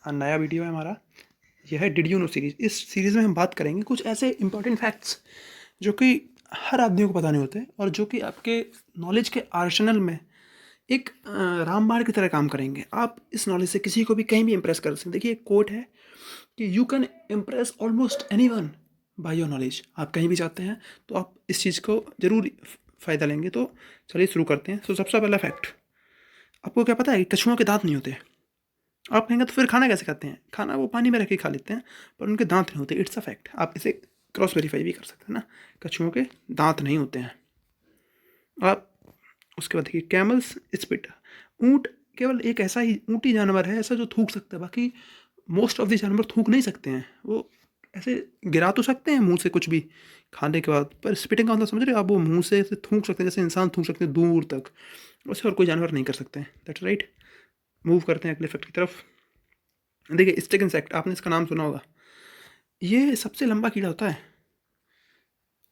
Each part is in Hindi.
नया वीडियो है हमारा। यह है डिड यू नो सीरीज़। इस सीरीज़ में हम बात करेंगे कुछ ऐसे इंपॉर्टेंट फैक्ट्स जो कि हर आदमी को पता नहीं होते और जो कि आपके नॉलेज के आर्सेनल में एक रामबाण की तरह काम करेंगे। आप इस नॉलेज से किसी को भी कहीं भी इंप्रेस कर सकते हैं। देखिए, एक कोट है कि you can impress almost anyone by your knowledge. आप कहीं भी जाते हैं तो आप इस चीज़ को ज़रूर फ़ायदा लेंगे। तो चलिए शुरू करते हैं। तो सबसे पहला फैक्ट, आपको क्या पता है कि कछुओं के दांत नहीं होते? आप कहेंगे तो फिर खाना कैसे खाते हैं? खाना वो पानी में रख के खा लेते हैं, पर उनके दांत नहीं होते। It's a fact. आप इसे क्रॉस वेरीफाई भी कर सकते हैं ना, कछुओं के दांत नहीं होते हैं। आप उसके बाद देखिए, कैमल्स स्पिट। ऊँट केवल एक ऐसा ही ऊँटी जानवर है ऐसा जो थूक सकता है। बाकी मोस्ट ऑफ द जानवर थूक नहीं सकते हैं। वो ऐसे गिरा तो सकते हैं मुंह से कुछ भी खाने के बाद, पर स्पिटिंग का मतलब समझ रहे हो आप? वो मुंह से ऐसे थूक सकते हैं जैसे इंसान थूक सकते हैं दूर तक, वैसे और कोई जानवर नहीं कर सकते हैं। That's right. मूव करते हैं अगले फैक्ट की तरफ। देखिए, स्टिक इंसेक्ट, आपने इसका नाम सुना होगा। ये सबसे लंबा कीड़ा होता है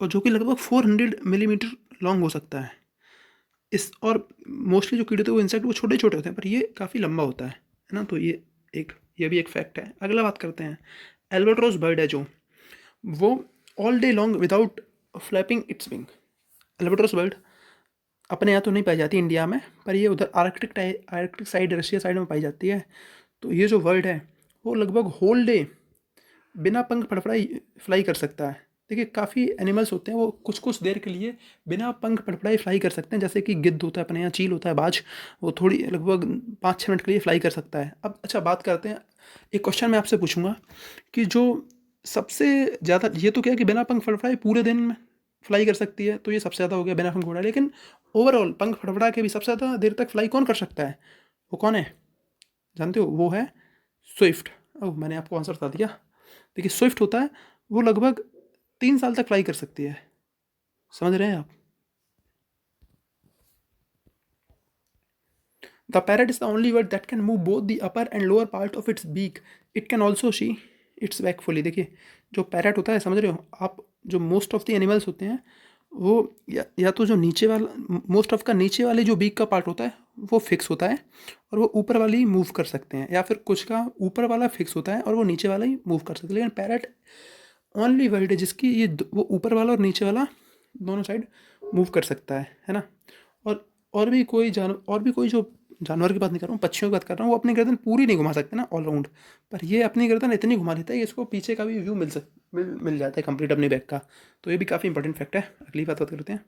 और जो कि लगभग 400 मिलीमीटर लॉन्ग हो सकता है। इस और मोस्टली जो कीड़े होते हैं वो इंसेक्ट वो छोटे छोटे होते हैं, पर ये काफ़ी लंबा होता है ना। तो ये भी एक फैक्ट है। अगला बात करते हैं, एल्बाट्रोस बर्ड है जो वो all day long without flapping its wing. Albatross bird अपने यहाँ तो नहीं पाई जाती इंडिया में, पर ये उधर आर्कटिक साइड, रशिया साइड में पाई जाती है। तो ये जो वर्ड है वो लगभग होल डे बिना पंख फड़फड़ाई फ्लाई कर सकता है। देखिए, काफ़ी एनिमल्स होते हैं वो कुछ कुछ देर के लिए बिना पंख फड़फड़ाई फ्लाई कर सकते हैं। जैसे कि गिद्ध होता है अपने यहाँ, चील होता है, बाज, वो थोड़ी लगभग 5-6 मिनट के लिए फ्लाई कर सकता है। अब अच्छा, बात करते हैं, एक क्वेश्चन मैं आपसे पूछूंगा कि जो सबसे ज़्यादा, ये तो क्या है कि बिना पंख फड़फड़ाए पूरे दिन में फ्लाई कर सकती है, तो ये सबसे ज़्यादा हो गया बिना पंख फड़फड़ाए। लेकिन ओवरऑल पंख फड़फड़ा के भी सबसे ज़्यादा देर तक फ्लाई कौन कर सकता है? वो कौन है जानते हो? वो है स्विफ्ट। ओह, मैंने आपको आंसर बता दिया। देखिए, स्विफ्ट होता है वो लगभग 3 साल तक फ्लाई कर सकती है। समझ रहे हैं आप? The parrot is the only bird that can move both the upper and lower part of its beak. It can also see its back fully. देखिए, जो पैरट होता है, समझ रहे हो आप, जो मोस्ट ऑफ द एनिमल्स होते हैं वो या तो जो नीचे वाला, मोस्ट ऑफ का नीचे वाले जो बीक का पार्ट होता है वो फिक्स होता है और वो ऊपर वाली मूव कर सकते हैं, या फिर कुछ का ऊपर वाला फिक्स होता है और वो नीचे वाला ही मूव कर सकते हैं। लेकिन पैरट ओनली वर्ड है जिसकी वो ऊपर वाला और नीचे वाला दोनों साइड मूव कर सकता है ना। और भी कोई जो जानवर की बात नहीं कर रहा हूँ, पक्षियों की बात कर रहा हूँ, वो अपनी गर्दन पूरी नहीं घुमा सकते ना ऑल राउंड, पर ये अपनी गर्दन इतनी घुमा लेता है कि इसको पीछे का भी व्यू मिल जाता है कंप्लीट अपने बैक का। तो ये भी काफ़ी इंपॉर्टेंट फैक्ट है। अगली बात करते हैं।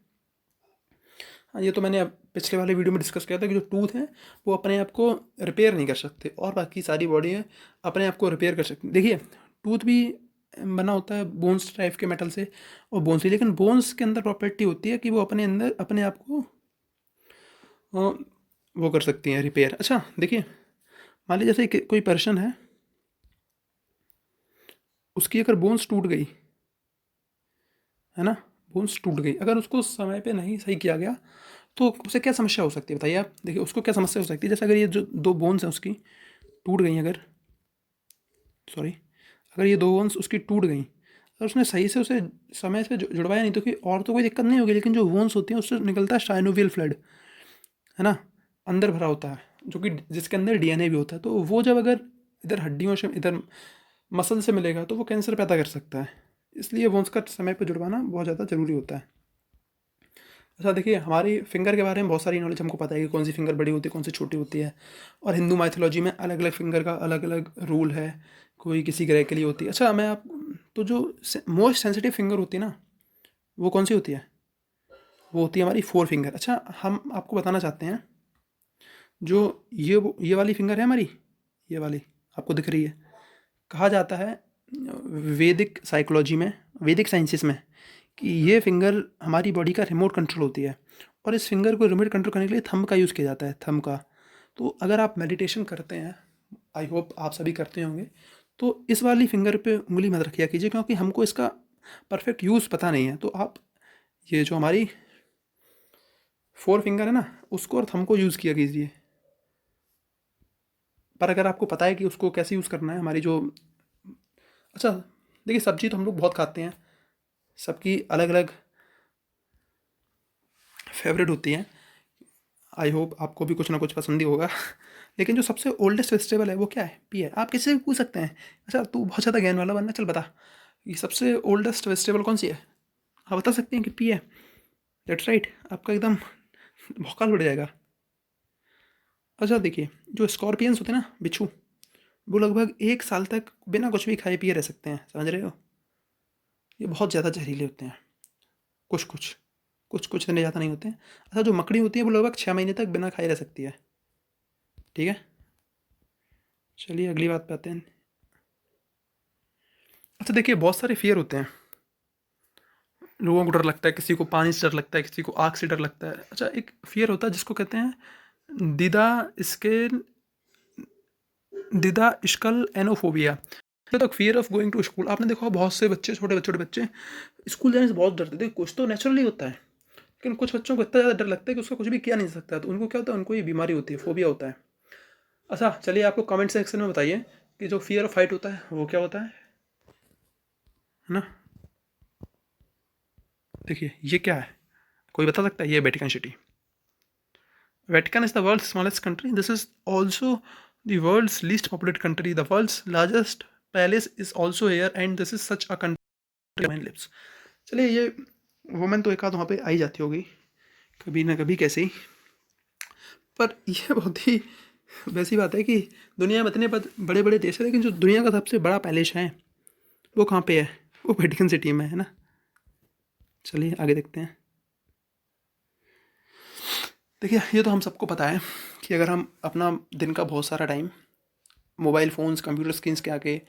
हाँ, ये तो मैंने अब पिछले वाले वीडियो में डिस्कस किया था कि जो टूथ हैं वो अपने आप को रिपेयर नहीं कर सकते और बाकी सारी बॉडी है अपने आप को रिपेयर कर सकती। देखिए, टूथ भी बना होता है बोन्स टाइप के मेटल से और बोन्स ही, लेकिन बोन्स के अंदर प्रॉपर्टी होती है कि वो अपने अंदर अपने आप को वो कर सकती हैं रिपेयर। अच्छा देखिए, मान लीजिए जैसे कोई पर्सन है, उसकी अगर बोन्स टूट गई है ना, बोन्स टूट गई, अगर उसको समय पे नहीं सही किया गया तो उसे क्या समस्या हो सकती है बताइए आप? देखिए, उसको क्या समस्या हो सकती है, जैसे अगर ये जो 2 बोन्स हैं उसकी टूट गई, अगर सॉरी, अगर ये 2 बोन्स उसकी टूट गई, अगर उसने सही से उसे समय से जुड़वाया नहीं तो और तो कोई दिक्कत नहीं होगी, लेकिन जो बोन्स होती हैं उससे निकलता है साइनोवियल फ्लड, है ना, अंदर भरा होता है, जो कि जिसके अंदर डीएनए भी होता है। तो वो जब अगर इधर हड्डियों से, इधर मसल से मिलेगा तो वो कैंसर पैदा कर सकता है। इसलिए बोन्स का समय पर जुड़वाना बहुत ज़्यादा ज़रूरी होता है। अच्छा देखिए, हमारी फिंगर के बारे में बहुत सारी नॉलेज हमको पता है कि कौन सी फिंगर बड़ी होती है, कौन सी छोटी होती है, और हिंदू माइथोलॉजी में अलग अलग फिंगर का अलग अलग रूल है, कोई किसी ग्रह के लिए होती है। अच्छा, मैं आप तो जो मोस्ट सेंसिटिव फिंगर होती है ना, वो कौन सी होती है? वो होती है हमारी 4 फिंगर। अच्छा, हम आपको बताना चाहते हैं, जो ये वाली फिंगर है हमारी, ये वाली आपको दिख रही है, कहा जाता है वैदिक साइकोलॉजी में, वैदिक साइंसेस में, कि ये फिंगर हमारी बॉडी का रिमोट कंट्रोल होती है और इस फिंगर को रिमोट कंट्रोल करने के लिए थंब का यूज़ किया जाता है, थंब का। तो अगर आप मेडिटेशन करते हैं, आई होप आप सभी करते होंगे, तो इस वाली फिंगर पे उंगली मत रखिया कीजिए, क्योंकि हमको इसका परफेक्ट यूज़ पता नहीं है। तो आप ये जो हमारी 4 फिंगर है ना, उसको और थंब को यूज़ किया कीजिए। पर अगर आपको पता है कि उसको कैसे यूज़ करना है, हमारी जो, अच्छा देखिए, सब्जी तो हम लोग बहुत खाते हैं, सबकी अलग अलग फेवरेट होती हैं। आई होप आपको भी कुछ ना कुछ पसंद ही होगा लेकिन जो सबसे ओल्डेस्ट वेजिटेबल है वो क्या है? पी है। आप किसी से भी पूछ सकते हैं, अच्छा तू बहुत ज़्यादा ज्ञान वाला बनना, चल बता, ये सबसे ओल्डेस्ट वेजिटेबल कौन सी है? आप बता सकते हैं कि पी है। दैट्स राइट, आपका एकदम भौकाल उड़ जाएगा। अच्छा देखिए, जो स्कॉर्पियंस होते हैं ना, बिच्छू, वो लगभग 1 साल तक बिना कुछ भी खाए पिए रह सकते हैं, समझ रहे हो? ये बहुत ज़्यादा जहरीले होते हैं। कुछ-कुछ, कुछ-कुछ इतने ज़्यादा नहीं होते हैं। अच्छा जो मकड़ी होती है वो लगभग 6 महीने तक बिना खाए रह सकती है, ठीक है? चलिए अगली बात पे आते हैं। अच्छा देखिए, बहुत सारे फ़ियर होते हैं। लोगों को डर लगता है, किसी को पानी से डर लगता है, किसी को आग से डर लगता है। अच्छा एक फ़ियर होता है जिसको कहते हैं दिदा स्केल दिदा इश्कल एनोफोबिया। तो fear of going to school, आपने देखा होगा बहुत से बच्चे, छोटे बच्चे स्कूल जाने से बहुत डरते थे। कुछ तो नेचुरली होता है, लेकिन कुछ बच्चों को इतना ज़्यादा डर लगता है कि उसका कुछ भी किया नहीं जा सकता, तो उनको क्या होता है, उनको ये बीमारी होती है, फ़ोबिया होता है। अच्छा चलिए आपको कमेंट सेक्शन में बताइए कि जो फ़ियर ऑफ हाइट होता है वो क्या होता है ना? देखिए ये क्या है, कोई बता सकता है? ये Vatican city. Vatican is the world's smallest country. This is also the world's least populated country. The world's largest palace is also here, and this is such a country where lives. चलिए ये वुमेन तो एक आध वहाँ पे आई जाती होगी कभी ना कभी कैसे ही, पर ये बहुत ही वैसी बात है कि दुनिया में इतने बड़े बड़े देश है, लेकिन जो दुनिया का सबसे बड़ा पैलेस है वो कहाँ पे है? वो वेटिकन सिटी में है ना। चलिए आगे देखते हैं। देखिए ये तो हम सबको पता है कि अगर हम अपना दिन का बहुत सारा time mobile phones, computer screens के आगे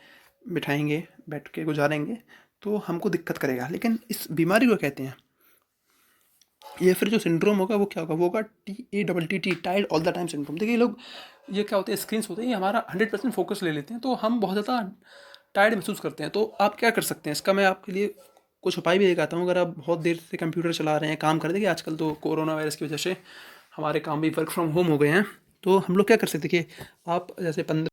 बिठाएँगे, बैठ के गुज़ारेंगे, तो हमको दिक्कत करेगा। लेकिन इस बीमारी को कहते हैं, ये फिर जो सिंड्रोम होगा वो क्या होगा? वो होगा TATT, tired all the time syndrome. देखिए लोग, ये क्या होते हैं, स्क्रीन्स होते हैं, ये हमारा 100% फ़ोकस ले लेते हैं, तो हम बहुत ज़्यादा टायर्ड महसूस करते हैं। तो आप क्या कर सकते हैं? इसका मैं आपके लिए कुछ उपाय भी दिखाता हूँ। अगर आप बहुत देर से कंप्यूटर चला रहे हैं, काम कर रहे हैं, देखिए आजकल तो कोरोना वायरस की वजह से हमारे काम भी वर्क फ्रॉम होम हो गए हैं, तो हम लोग क्या कर सकते हैं? देखिए आप जैसे 15